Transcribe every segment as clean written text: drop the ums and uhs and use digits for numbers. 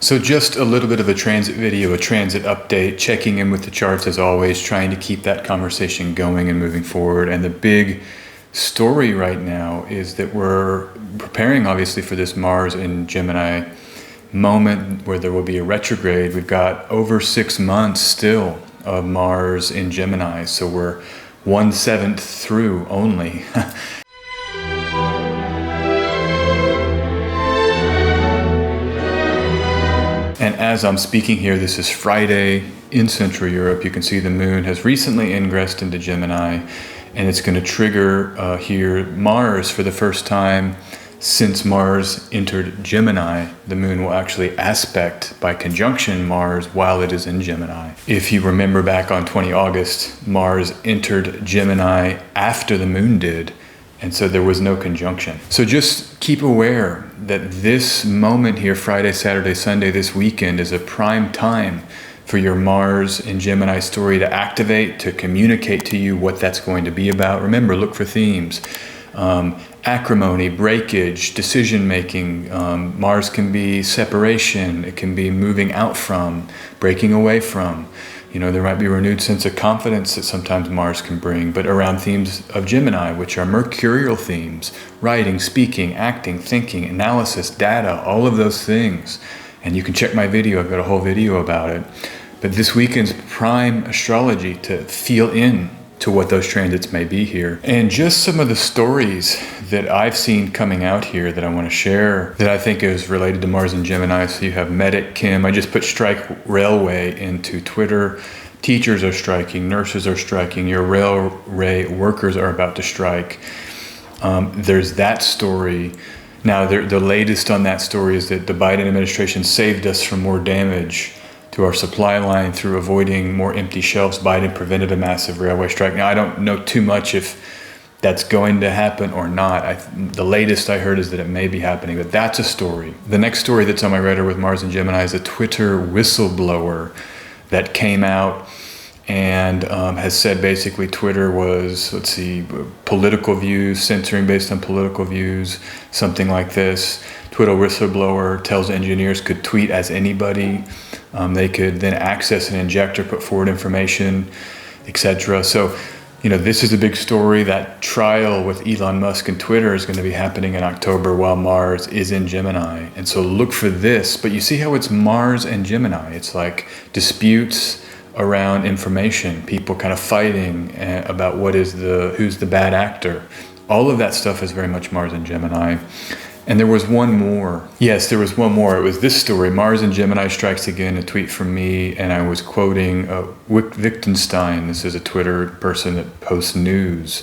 So just a little bit of a transit video, a transit update, checking in with the charts as always, trying to keep that conversation going and moving forward. And the big story right now is that we're preparing obviously for this Mars in Gemini moment where there will be a retrograde. We've got over 6 months still of Mars in Gemini, so we're 1/7 through only. And as I'm speaking here, this is Friday in Central Europe. You can see the moon has recently ingressed into Gemini, and it's going to trigger here Mars for the first time since Mars entered Gemini. The moon will actually aspect by conjunction Mars while it is in Gemini. If you remember back on 20 August, Mars entered Gemini after the moon did, and so there was no conjunction. So just keep aware that this moment here, Friday, Saturday, Sunday, this weekend, is a prime time for your Mars in Gemini story to activate, to communicate to you what that's going to be about. Remember, look for themes. Acrimony, breakage, decision-making. Mars can be separation. It can be moving out from, breaking away from. You know, there might be a renewed sense of confidence that sometimes Mars can bring, but around themes of Gemini, which are mercurial themes, writing, speaking, acting, thinking, analysis, data, all of those things. And you can check my video, I've got a whole video about it. But this weekend's prime astrology to feel in to what those transits may be here. And just some of the stories that I've seen coming out here that I want to share that I think is related to Mars and Gemini. So you have Medic Kim. I just put strike railway into Twitter. Teachers are striking, nurses are striking, your railway workers are about to strike. There's that story. Now the latest on that story is that the Biden administration saved us from more damage to our supply line through avoiding more empty shelves. Biden prevented a massive railway strike. Now, I don't know too much if that's going to happen or not. The latest I heard is that it may be happening, but that's a story. The next story that's on my radar with Mars and Gemini is a Twitter whistleblower that came out and has said basically Twitter was, political views, censoring based on political views, something like this. Twitter whistleblower tells engineers could tweet as anybody. They could then access an injector, put forward information, etc. So, you know, this is a big story. That trial with Elon Musk and Twitter is going to be happening in October while Mars is in Gemini. And so look for this. But you see how it's Mars and Gemini. It's like disputes around information, people kind of fighting about who's the bad actor. All of that stuff is very much Mars and Gemini. And there was one more. Yes, there was one more. It was this story. Mars and Gemini strikes again, a tweet from me, and I was quoting Wittgenstein. This is a Twitter person that posts news.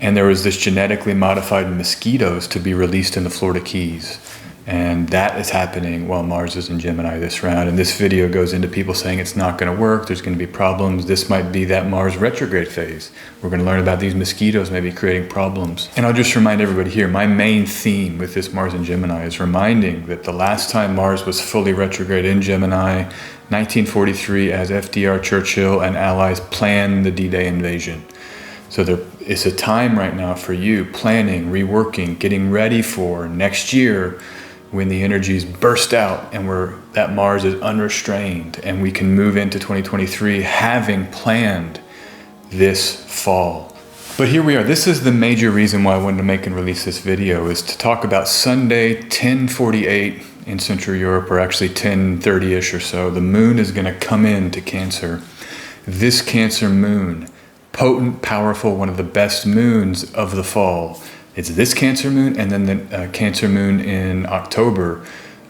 And there was this genetically modified mosquitoes to be released in the Florida Keys. And that is happening while Mars is in Gemini this round. And this video goes into people saying it's not going to work, there's going to be problems. This might be that Mars retrograde phase. We're going to learn about these mosquitoes maybe creating problems. And I'll just remind everybody here, my main theme with this Mars in Gemini is reminding that the last time Mars was fully retrograde in Gemini, 1943, as FDR, Churchill, and allies planned the D-Day invasion. So there is a time right now for you planning, reworking, getting ready for next year, when the energies burst out and that Mars is unrestrained and we can move into 2023 having planned this fall. But here we are. This is the major reason why I wanted to make and release this video, is to talk about Sunday, 10:48 in Central Europe, or actually 10:30-ish or so. The moon is going to come into Cancer. This Cancer moon, potent, powerful, one of the best moons of the fall. It's this Cancer moon and then the Cancer moon in October,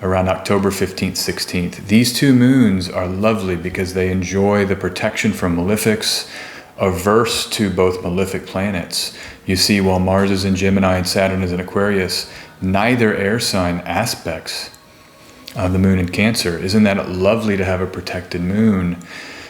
around October 15th, 16th. These two moons are lovely because they enjoy the protection from malefics, averse to both malefic planets. You see, while Mars is in Gemini and Saturn is in Aquarius, neither air sign aspects the moon in Cancer. Isn't that lovely to have a protected moon?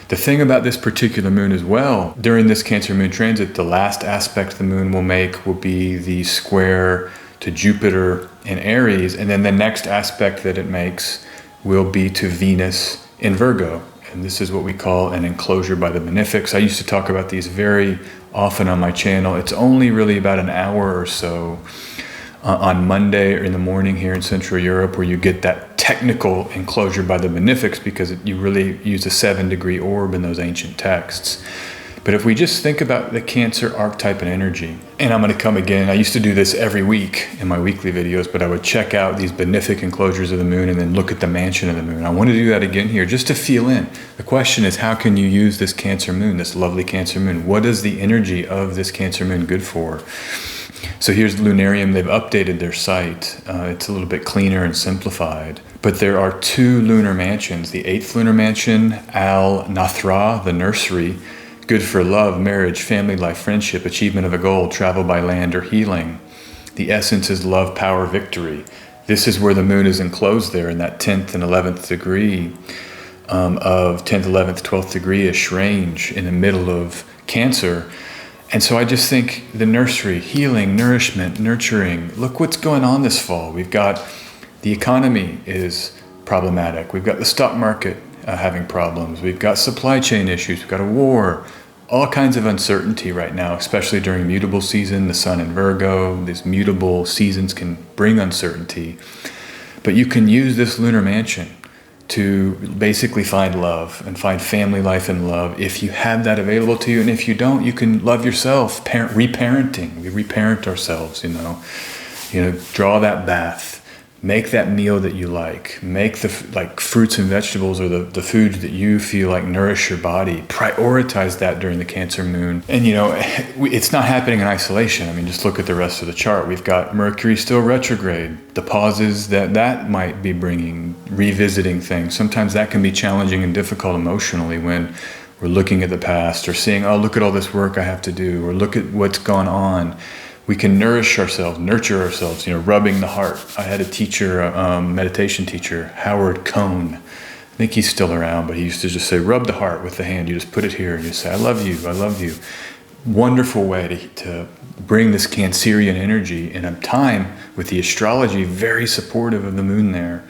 The thing about this particular moon as well, during this Cancer moon transit, the last aspect the moon will make will be the square to Jupiter in Aries, and then the next aspect that it makes will be to Venus in Virgo. And this is what we call an enclosure by the benefics. I used to talk about these very often on my channel. It's only really about an hour or so on Monday or in the morning here in Central Europe, where you get that technical enclosure by the benefics because you really use a 7-degree orb in those ancient texts. But if we just think about the Cancer archetype and energy, and I'm going to come again, I used to do this every week in my weekly videos, but I would check out these benefic enclosures of the moon and then look at the mansion of the moon. I want to do that again here just to feel in. The question is, how can you use this Cancer moon, this lovely Cancer moon? What is the energy of this Cancer moon good for? So here's Lunarium. They've updated their site. It's a little bit cleaner and simplified. But there are 2 lunar mansions. The 8th lunar mansion, Al Nathra, the nursery, good for love, marriage, family life, friendship, achievement of a goal, travel by land, or healing. The essence is love, power, victory. This is where the moon is enclosed there in that 10th and 11th degree of 10th, 11th, 12th degree-ish range in the middle of Cancer. And so I just think the nursery, healing, nourishment, nurturing. Look what's going on this fall. We've got the economy is problematic. We've got the stock market having problems. We've got supply chain issues. We've got a war. All kinds of uncertainty right now, especially during mutable season, the sun in Virgo. These mutable seasons can bring uncertainty. But you can use this lunar mansion to basically find love and find family life and love if you have that available to you. And if you don't, you can love yourself, reparenting. We reparent ourselves, draw that bath. Make that meal that you like. Make the fruits and vegetables or the foods that you feel like nourish your body. Prioritize that during the Cancer moon. And it's not happening in isolation. I mean, just look at the rest of the chart. We've got Mercury still retrograde. The pauses that might be bringing, revisiting things. Sometimes that can be challenging and difficult emotionally when we're looking at the past or seeing, oh, look at all this work I have to do, or look at what's gone on. We can nourish ourselves, nurture ourselves, rubbing the heart. I had a teacher, meditation teacher, Howard Cohn. I think he's still around, but he used to just say, rub the heart with the hand. You just put it here and you say, I love you, I love you. Wonderful way to bring this Cancerian energy in a time with the astrology very supportive of the moon there.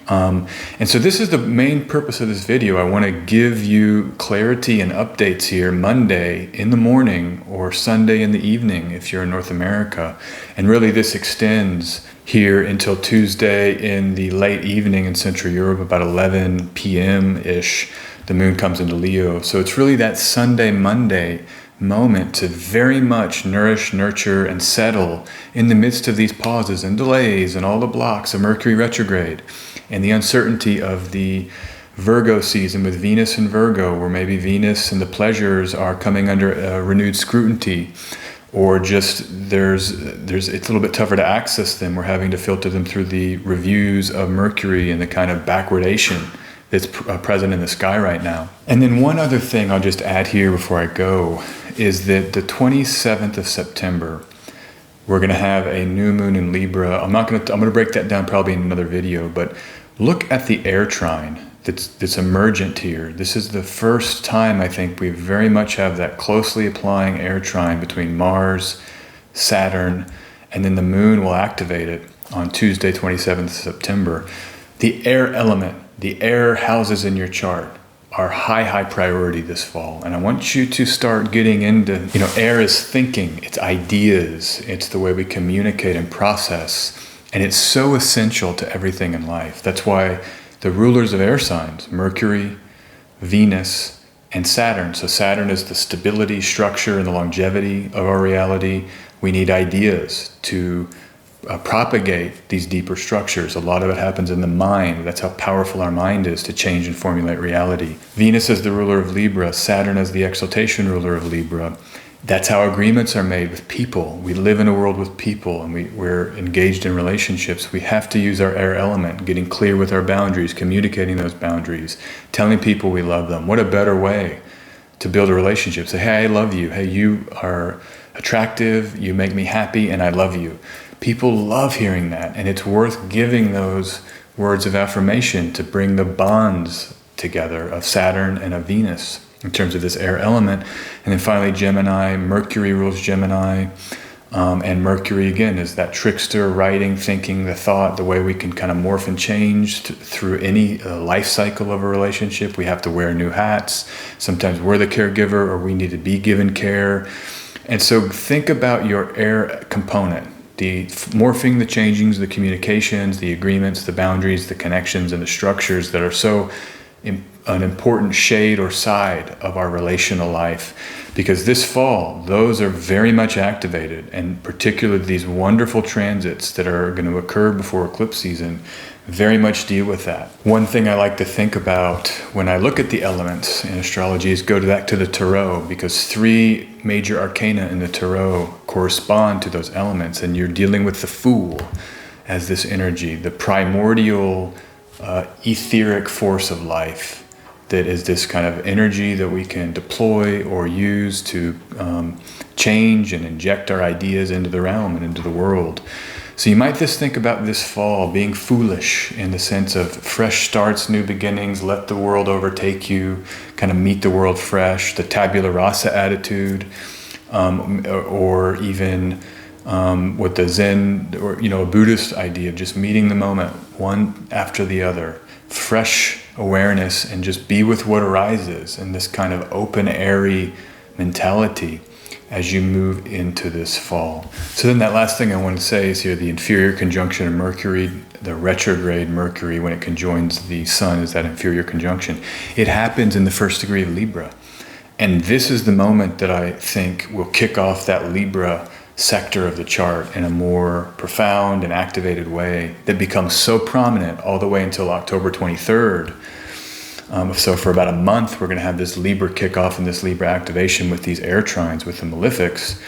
And so this is the main purpose of this video. I want to give you clarity and updates here Monday in the morning or Sunday in the evening if you're in North America. And really this extends here until Tuesday in the late evening in Central Europe, about 11 p.m.-ish. The moon comes into Leo. So it's really that Sunday, Monday moment to very much nourish, nurture, and settle in the midst of these pauses and delays and all the blocks of Mercury retrograde and the uncertainty of the Virgo season with Venus and Virgo, where maybe Venus and the pleasures are coming under renewed scrutiny, or just it's a little bit tougher to access them. We're having to filter them through the reviews of Mercury and the kind of backwardation that's present in the sky right now. And then one other thing I'll just add here before I go is that the 27th of September, we're going to have a new moon in Libra. I'm going to break that down probably in another video, but look at the air trine that's emergent here. This is the first time I think we very much have that closely applying air trine between Mars, Saturn, and then the moon will activate it on Tuesday, 27th September. The air element, the air houses in your chart are high priority this fall. And I want you to start getting into, air is thinking, it's ideas, it's the way we communicate and process. And it's so essential to everything in life. That's why the rulers of air signs, Mercury, Venus, and Saturn. So Saturn is the stability, structure, and the longevity of our reality. We need ideas to propagate these deeper structures. A lot of it happens in the mind. That's how powerful our mind is to change and formulate reality. Venus is the ruler of Libra. Saturn is the exaltation ruler of Libra. That's how agreements are made with people. We live in a world with people, and we're engaged in relationships. We have to use our air element, getting clear with our boundaries, communicating those boundaries, telling people we love them. What a better way to build a relationship. Say, hey, I love you. Hey, you are attractive. You make me happy, and I love you. People love hearing that, and it's worth giving those words of affirmation to bring the bonds together of Saturn and of Venus in terms of this air element. And then finally Gemini, Mercury rules Gemini, and Mercury again is that trickster, writing, thinking, the thought, the way we can kind of morph and change through any life cycle of a relationship. We have to wear new hats. Sometimes we're the caregiver or we need to be given care. And so think about your air component. morphing, the changings, the communications, the agreements, the boundaries, the connections, and the structures that are so an important shade or side of our relational life. Because this fall, those are very much activated, and particularly these wonderful transits that are going to occur before eclipse season very much deal with that. One thing I like to think about when I look at the elements in astrology is go back to the tarot, because 3 major arcana in the tarot correspond to those elements, and you're dealing with the Fool as this energy, the primordial etheric force of life, that is this kind of energy that we can deploy or use to change and inject our ideas into the realm and into the world. So you might just think about this fall being foolish in the sense of fresh starts, new beginnings, let the world overtake you, kind of meet the world fresh, the tabula rasa attitude, or even with the Zen or a Buddhist idea of just meeting the moment, one after the other, fresh awareness, and just be with what arises, and this kind of open, airy mentality as you move into this fall. So then that last thing I want to say is here, the inferior conjunction of Mercury, the retrograde Mercury, when it conjoins the Sun, is that inferior conjunction. It happens in the first degree of Libra. And this is the moment that I think will kick off that Libra sector of the chart in a more profound and activated way that becomes so prominent all the way until October 23rd. So for about a month, we're going to have this Libra kickoff and this Libra activation with these air trines, with the malefics.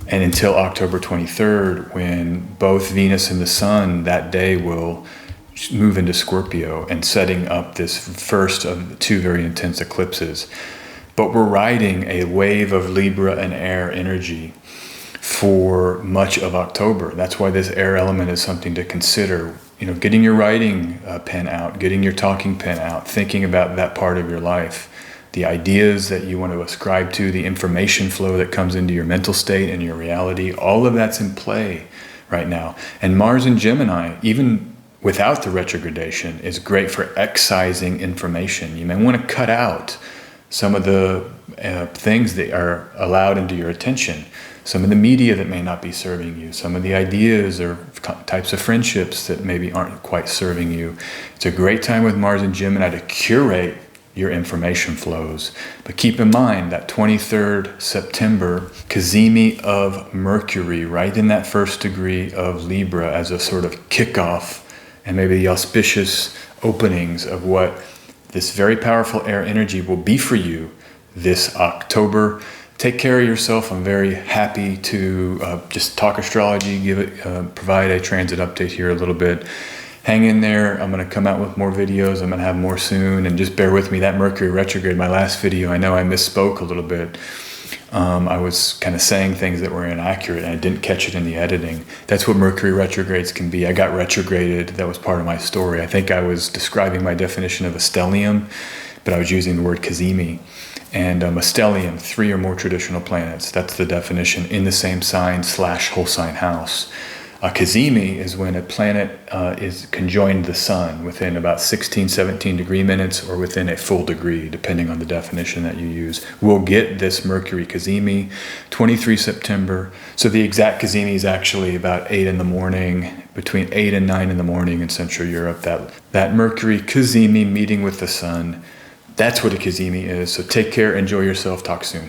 And until October 23rd, when both Venus and the Sun that day will move into Scorpio and setting up this first of 2 very intense eclipses. But we're riding a wave of Libra and air energy for much of October. That's why this air element is something to consider. Getting your writing pen out, getting your talking pen out, thinking about that part of your life, the ideas that you want to ascribe to, the information flow that comes into your mental state and your reality, all of that's in play right now. And Mars in Gemini, even without the retrogradation, is great for excising information. You may want to cut out some of the things that are allowed into your attention, some of the media that may not be serving you, some of the ideas or types of friendships that maybe aren't quite serving you. It's a great time with Mars and Gemini to curate your information flows. But keep in mind that 23rd September, Cazimi of Mercury, right in that first degree of Libra, as a sort of kickoff and maybe the auspicious openings of what this very powerful air energy will be for you this October. Take care of yourself. I'm very happy to just talk astrology, provide a transit update here a little bit. Hang in there. I'm going to come out with more videos. I'm going to have more soon, and just bear with me. That Mercury retrograde, my last video, I know I misspoke a little bit. I was kind of saying things that were inaccurate, and I didn't catch it in the editing. That's what Mercury retrogrades can be. I got retrograded. That was part of my story. I think I was describing my definition of a stellium, but I was using the word Cazimi. And a stellium, 3 or more traditional planets. That's the definition in the same sign / whole sign house. Cazimi is when a planet is conjoined the Sun within about 16, 17 degree minutes, or within a full degree, depending on the definition that you use. We'll get this Mercury Cazimi, 23 September. So the exact Cazimi is actually about 8 in the morning, between 8 and 9 in the morning in Central Europe. That Mercury Cazimi meeting with the Sun, that's what a Cazimi is. So take care, enjoy yourself, talk soon.